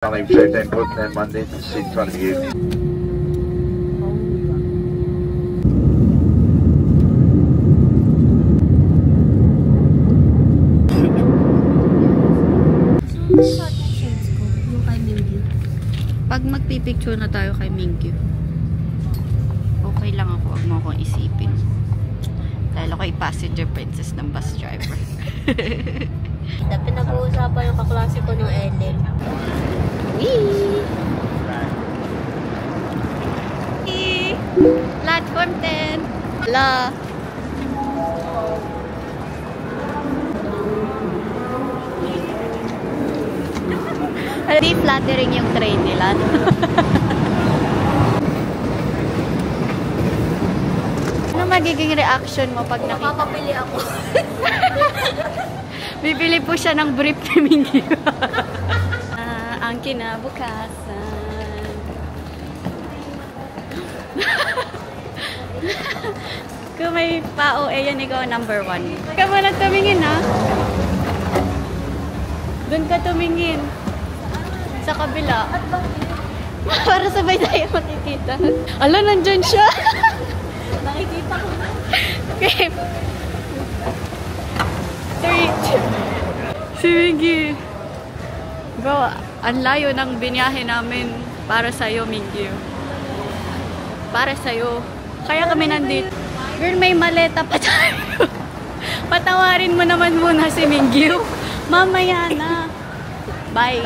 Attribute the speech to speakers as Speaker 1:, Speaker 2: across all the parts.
Speaker 1: Coming 13 foot and Monday to sit in front of you.
Speaker 2: Pag magpipicture na tayo kay Mingyu, okay lang ako, wag mo akong isipin. Dahil ako'y passenger princess ng bus driver.
Speaker 3: Pinag-uusapan yung kaklase ko yung Ellen.
Speaker 2: Wee! Platform 10! La! Hindi flattering yung train nila. Ano magiging reaction mo pag nakita?
Speaker 3: Makakapili ako.
Speaker 2: Bibili po siya ng brief ni Mingyu. Ang kinabukasan. Kung may pa-OA yan, ikaw number 1. Ka mo na tumingin, ha? Doon ka tumingin. Sa kabila. Para sabay tayo makikita. Ala, nandyan siya.
Speaker 3: Nakikita ko na.
Speaker 2: Okay. 3, 2. Si Mingyu. Bro, ang layo ng biniyahe namin para sa'yo, Mingyu. Para sa'yo. Kaya kami nandito. Girl, may maleta pa tayo. Patawarin mo naman muna si Mingyu. Mamaya na. Bye.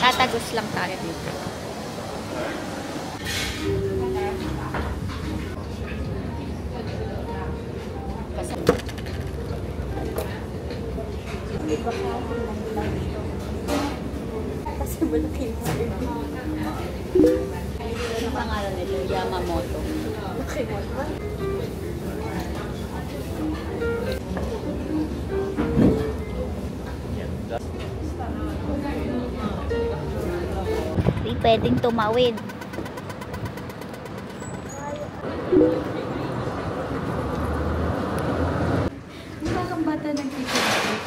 Speaker 2: Tatagos lang tayo dito.
Speaker 3: Kasi malaki yung
Speaker 2: Ano pangalan nito? Yamamoto.
Speaker 3: Nakimoto.
Speaker 2: Hindi pwedeng tumawid. Bakang bata nagpipicture?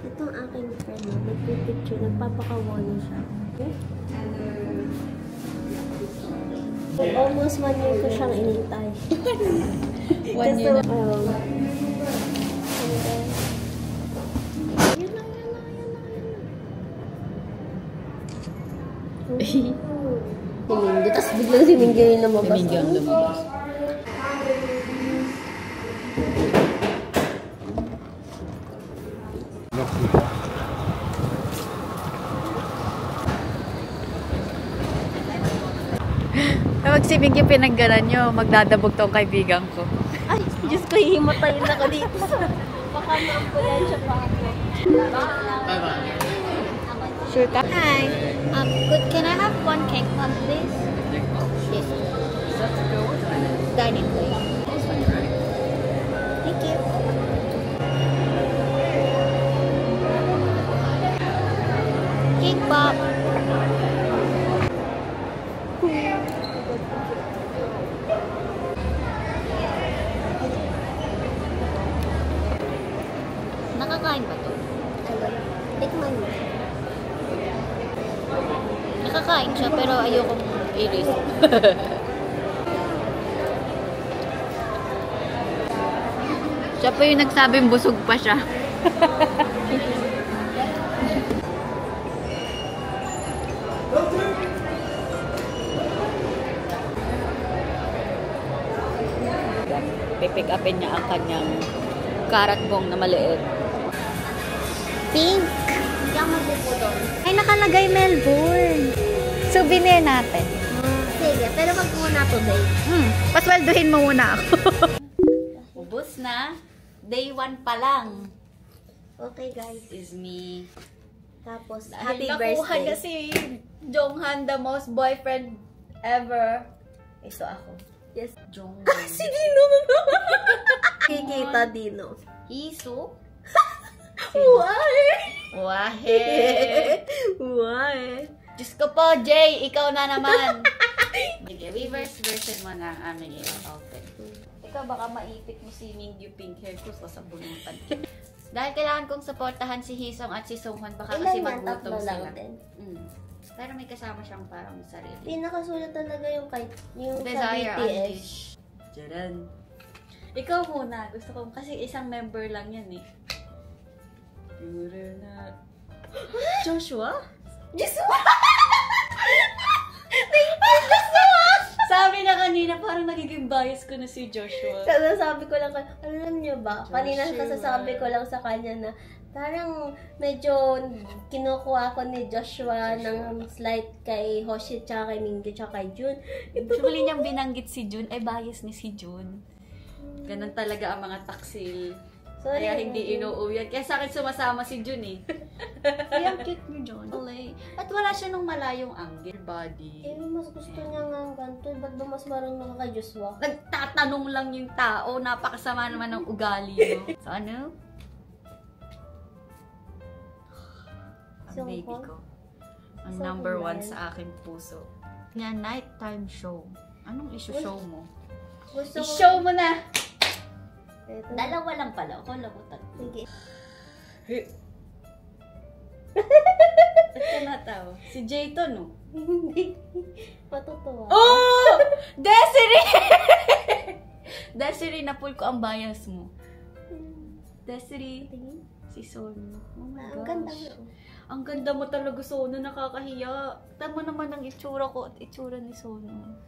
Speaker 3: Itong aking friend, nagpipicture, nagpapakawalo siya. Okay? Almost 1 year ko siyang inintay.
Speaker 2: 1 year na.
Speaker 3: Si Mingyu, tapos biglang si Mingyu yung lumabas.
Speaker 2: Si Mingyu ang lumabas. Kapag si Mingyu pinaggalan nyo, magdadabog tong kaibigan ko.
Speaker 3: Ay, Diyos ko, hihimatayin ako dito. Baka ma-ambulansya pa ako.
Speaker 2: Bye-bye. Sure ka?
Speaker 3: Hi. Can I have 1 cake pop, please? Yes. Dining, please. Thank you. Cake pop.
Speaker 2: Nakakain ba to?
Speaker 3: Ayun. Tikman mo.
Speaker 2: Nakakain siya pero ayokong i-risk. Siya pa yung nagsabing busog pa siya. Pipick upin niya ang kanyang carrot bong na maliit.
Speaker 3: Pink. Hindi ako magpupudol.
Speaker 2: Ay, nakalagay Melbourne. Souvenir natin.
Speaker 3: Sige, pero wag muna today.
Speaker 2: Pasweldohin mo muna ako. Ubus na. Day 1 pa lang.
Speaker 3: Okay, guys.
Speaker 2: Is me.
Speaker 3: Tapos,
Speaker 2: Happy
Speaker 3: happy
Speaker 2: nakuha
Speaker 3: birthday.
Speaker 2: na si Jonghan, the most boyfriend ever. Ito ako.
Speaker 3: Yes.
Speaker 2: Jonghan.
Speaker 3: Si Dino! Kikita, Dino.
Speaker 2: Isu.
Speaker 3: Why?
Speaker 2: Wahe.
Speaker 3: Why?
Speaker 2: Diyos ko po, Jay. Ikaw na naman. Sige, reverse version mo na ang aming outfit. ka, baka maipit mo si Mingyu pink hair ko, sasabunutan. Dahil kailangan kong supportahan si Hisong at si Songhwan, baka kasi magutom sila. Pero may kasama siyang parang sarili.
Speaker 3: Pinakasulat talaga yung
Speaker 2: Desire
Speaker 3: sa BTS.
Speaker 2: Unleash. Diyan. Ikaw muna. Gusto ko, kasi isang member lang yan eh. Joshua?
Speaker 3: Joshua!
Speaker 2: Sabi na kanina, parang nagiging bias ko na si Joshua.
Speaker 3: Sabi ko lang, alam niyo ba, kanina kasasabi ko lang sa kanya na parang medyo kinukuha ko ni Joshua ng slight kay Hoshi tsaka kay Mingyu tsaka kay Jun.
Speaker 2: Huli niyang binanggit si Jun, bias ni si Jun. Ganun talaga ang mga taksil.
Speaker 3: Sorry,
Speaker 2: kaya hindi inuuwi. Kaya sa akin sumasama si Jun eh. Kaya ang cute ni Jun. At wala siya nung malayong angle body.
Speaker 3: Mas gusto niya nga ang ganito. Ba't ba mas marunong ka kay Joshua?
Speaker 2: Nagtatanong lang yung tao. Napakasama naman ng ugali mo. So ano? Ang baby ko. Ang number 1 sa aking puso. Nga, nighttime show. Anong show mo? I-show mo na! Dalawa lang pala. Ako labutan.
Speaker 3: Sige.
Speaker 2: Ba't ka natawa? Si Jayton, no?
Speaker 3: Hindi. Matutuwa.
Speaker 2: Oh! Desiree! Desiree, napul ko ang bias mo. Desiree. Si Sono. Oh my
Speaker 3: Ang
Speaker 2: gosh.
Speaker 3: ganda mo.
Speaker 2: Ang ganda mo talaga, Sono. Nakakahiya. Tama naman ang itsura ko at itsura ni Sono.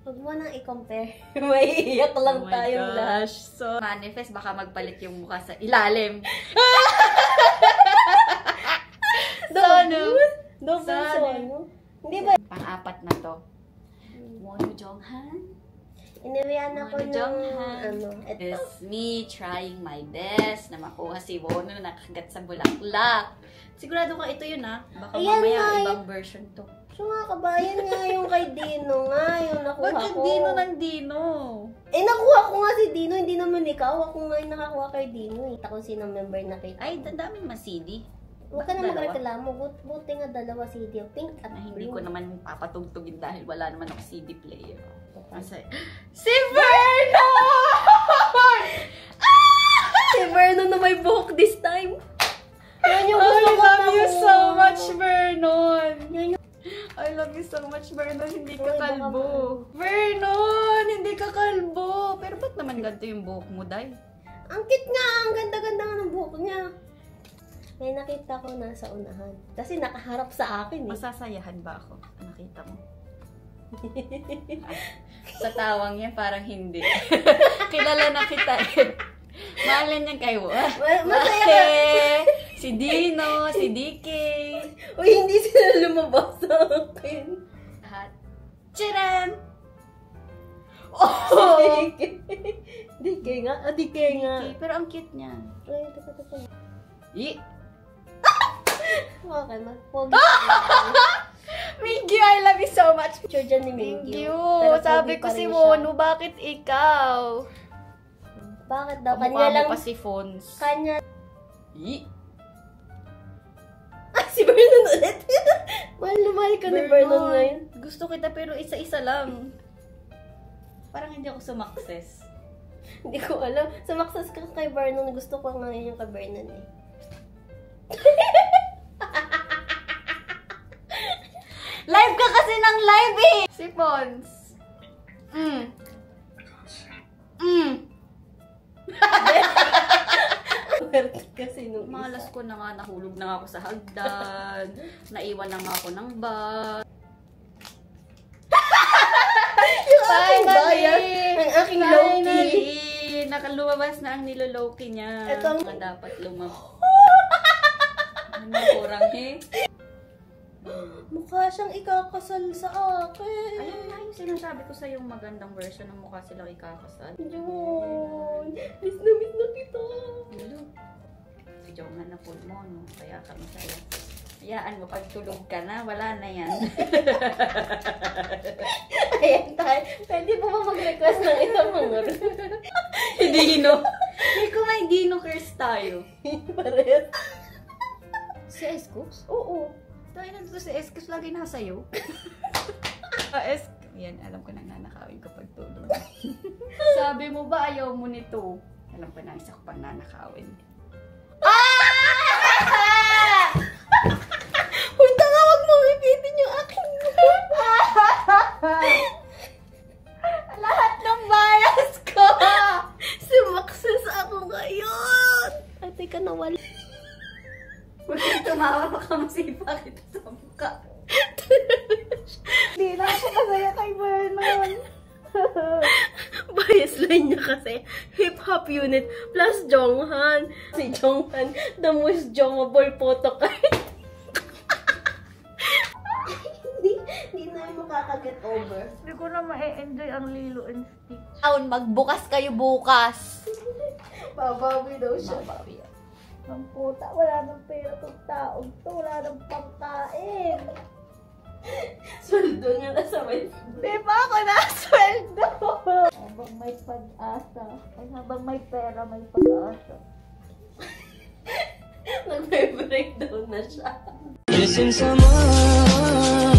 Speaker 3: Huwag mo nang i-compare. May iyak lang tayong lahat.
Speaker 2: So, manifest, baka magpalit yung mukha sa ilalim. Sono.
Speaker 3: Sono. Hindi ba?
Speaker 2: Pang-apat na to. Mono Jonghan.
Speaker 3: Iniwian ako ng ito.
Speaker 2: It's me trying my best na makuha si Wono na nakagat sa bulaklak. Sigurado ka ito yun ha. Baka
Speaker 3: Ayan
Speaker 2: mamaya
Speaker 3: nga,
Speaker 2: ibang version to.
Speaker 3: So nga, kabayan nga yung kay Dino nga, yung nakuha
Speaker 2: Bakit
Speaker 3: ko.
Speaker 2: Dino ng Dino?
Speaker 3: Nakuha ko nga si Dino, hindi naman ikaw. Ako nga yung nakakuha kay Dino. Kita ko sino member na kita.
Speaker 2: Ay, daming mas CD.
Speaker 3: Huwag ka na magreklamo. Buti nga dalawa CD. Pink at
Speaker 2: Na hindi
Speaker 3: green.
Speaker 2: ko naman papatugtugin dahil wala naman ako CD player. Kasi, si Vernon!
Speaker 3: Si Vernon na may buhok this time. Yan yung gusto
Speaker 2: I
Speaker 3: ko
Speaker 2: love you
Speaker 3: nakuha.
Speaker 2: so much, Vernon!
Speaker 3: Yan yung...
Speaker 2: I love you so much, Vernon. Hindi ka
Speaker 3: Uy, baka
Speaker 2: kalbo. Vernon! Hindi ka kalbo. Pero ba't naman ganito yung buhok mo, Day?
Speaker 3: Ang cute nga. Ang ganda-ganda nga ng buhok niya. May nakita ko nasa unahan. Kasi nakaharap sa akin eh.
Speaker 2: Masasayahan ba ako? Nakita mo? Sa tawang yan, parang hindi. Kilala na kita eh. Mahalan niyan kayo.
Speaker 3: Masaya ka.
Speaker 2: Si Dino, si DK.
Speaker 3: Uy, hindi sila lumabas sa akin.
Speaker 2: Lahat. Tcharam!
Speaker 3: Oh! DK nga. DK nga.
Speaker 2: Pero ang cute niya.
Speaker 3: Ay, teka. Okay, mag-pogi.
Speaker 2: Mingyu, I love you so much.
Speaker 3: Picture dyan ni Mingyu.
Speaker 2: Mingyu, sabi ko si Wono, bakit ikaw?
Speaker 3: Bakit daw?
Speaker 2: Kamukha
Speaker 3: Kanya lang.
Speaker 2: mo pa si Fons.
Speaker 3: Kanya. Ah, si Vernon ulit. Mahal na mahal ka ni Vernon ngayon.
Speaker 2: Gusto kita pero isa-isa lang. Parang hindi ako sumakses.
Speaker 3: Hindi ko alam. Sumakses ka kay Vernon. Gusto ko ngayon yung kay Vernon eh.
Speaker 2: Live ka kasi ng live eh! Si Fons.
Speaker 3: Kasi nung
Speaker 2: Malas ko na nga, nahulog na nga ako sa hagdan. Naiwan na nga ako ng bag.
Speaker 3: yung aking bayan. Ang aking low-key.
Speaker 2: Nakalumabas na ang nilolow-key niya.
Speaker 3: Ito ang...
Speaker 2: dapat lumabas. Ano kurang eh?
Speaker 3: Mukha siyang ikakasal sa akin.
Speaker 2: Ayun nga yung sinasabi ko sa yung magandang version ng mukha silang ikakasal.
Speaker 3: Yun. Miss na kita.
Speaker 2: Si Jonghan na full mo, no? Kaya kami sa'yo. Hayaan mo, pag tulog ka na, wala na yan.
Speaker 3: Ayan tayo. Pwede po ba mag-request ng isang mga
Speaker 2: Dino. Hindi ko may Dino curse tayo.
Speaker 3: Parehas.
Speaker 2: Si Escos?
Speaker 3: Oo.
Speaker 2: Tayo na dito si Escos, lagi nasa iyo. Yan, alam ko nang nanakawin kapag tulog. Sabi mo ba ayaw mo nito? Alam ko na isa ko pang nanakawin.
Speaker 3: Uy, tanga, wag mo ipitin yung aking
Speaker 2: Lahat ng bias ko!
Speaker 3: sumakses ako ngayon. Ay, teka, nawala.
Speaker 2: Huwag kang tumawa, baka masipa kita sa mukha. Hindi lang ako masaya kay Vernon.
Speaker 3: Bias line niya kasi, hip-hop unit plus Jonghan. Si Jonghan, the most jongable photo card. Hindi na yung makakaget over.
Speaker 2: Hindi ko na ma-enjoy ang Lilo and Stitch. Magbukas kayo bukas.
Speaker 3: Babawi daw siya.
Speaker 2: Mabawi. Ang puta, wala nang pera itong taong to. Wala nang pangkain.
Speaker 3: Sweldo niya na sa may...
Speaker 2: Di ba ako nasweldo? Habang may pag-asa. Ay, habang may pera, may pag-asa.
Speaker 3: Nag-breakdown na siya.
Speaker 4: Listen, someone.